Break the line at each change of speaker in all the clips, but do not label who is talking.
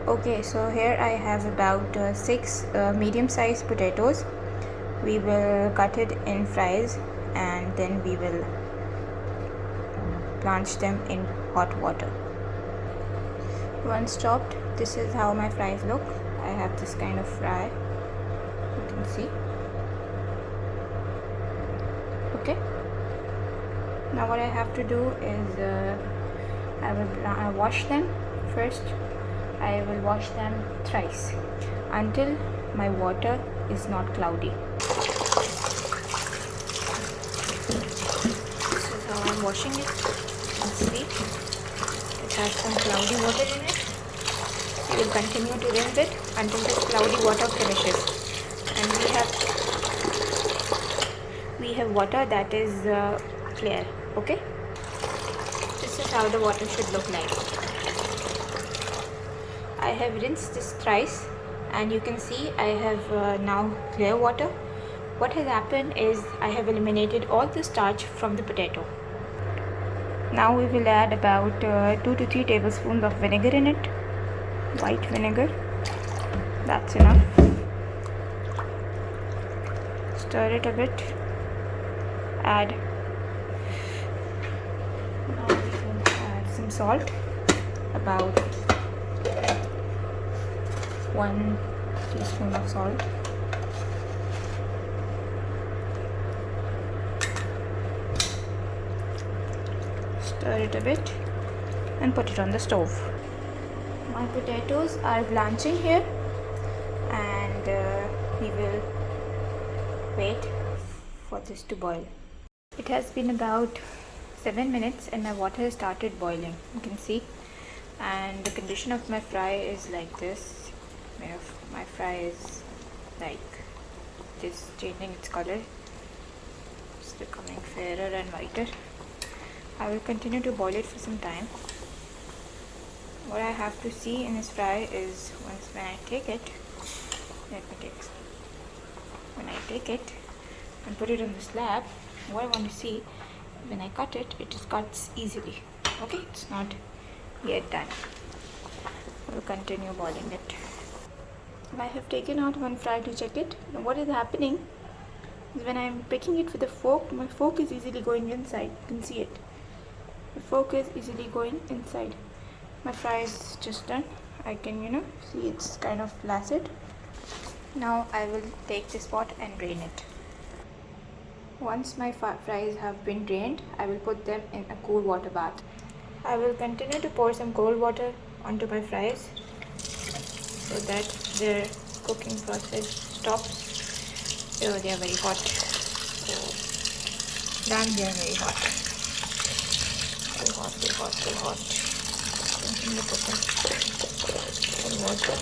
Okay, so here I have about 6 medium-sized potatoes. We will cut it in fries and then we will blanch them in hot water. Once chopped, this is how my fries look. I have this kind of fry, you can see. Okay, now what I have to do is I will wash them first. I will wash them thrice until my water is not cloudy. This is how I'm washing it. You can see it has some cloudy water in it. We will continue to rinse it until this cloudy water finishes. And we have water that is clear. Okay, this is how the water should look like. I have rinsed this thrice and you can see I have now clear water. What has happened is I have eliminated all the starch from the potato. Now we will add about 2 to 3 tablespoons of vinegar in it, white vinegar. That's enough. Stir it a bit. Now we will add some salt, about 1 teaspoon of salt. Stir it a bit and put it on the stove. My potatoes are blanching here and we will wait for this to boil. It has been about 7 minutes and my water has started boiling, you can see, and the condition of my fry is like this. My fry is like this, changing its color. It's becoming fairer and whiter. I will continue to boil it for some time. What I have to see in this fry is when I take it, when I take it and put it on the slab, what I want to see, when I cut it, it just cuts easily. Okay, it's not yet done. I will continue boiling it. I have taken out one fry to check it. Now what is happening is when I am picking it with a fork, my fork is easily going inside. You can see it. The fork is easily going inside. My fry is just done. I can see it's kind of flaccid. Now I will take this pot and drain it. Once my fries have been drained, I will put them in a cool water bath. I will continue to pour some cold water onto my fries so that their cooking process stops. Oh, they are very hot. Damn, they are very hot. Too hot. Continue to put them in water.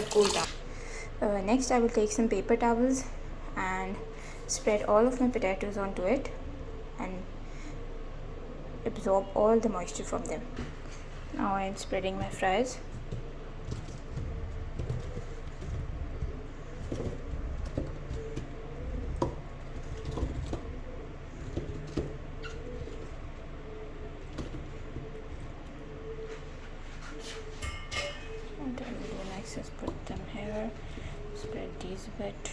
Cool down. Next I will take some paper towels and spread all of my potatoes onto it and absorb all the moisture from them. Now I am spreading my fries. Just put them here, spread these a bit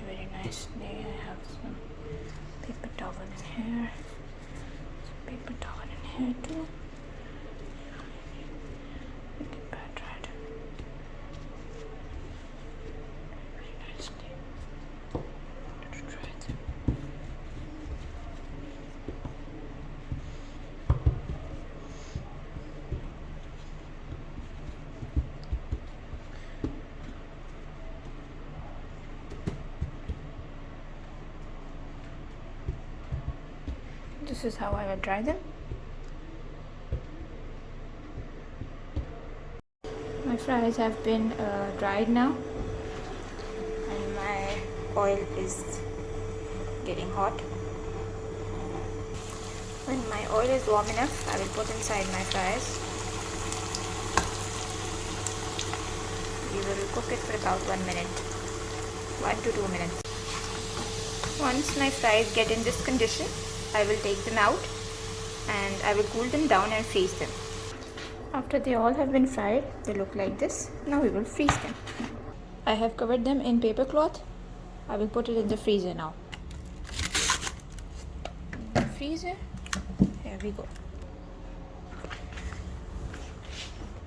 very nicely. I have some paper towel in here, some paper towel in here too. Make it pat right very nicely. To try them. This is how I will dry them. My fries have been dried now and my oil is getting hot. When my oil is warm enough, I will put inside my fries cook it for about 1 minute, 1 to 2 minutes. Once my fries get in this condition, I will take them out and I will cool them down and freeze them. After they all have been fried, they look like this. Now we will freeze them. I have covered them in paper cloth. I will put it in the freezer now. In the freezer, here we go.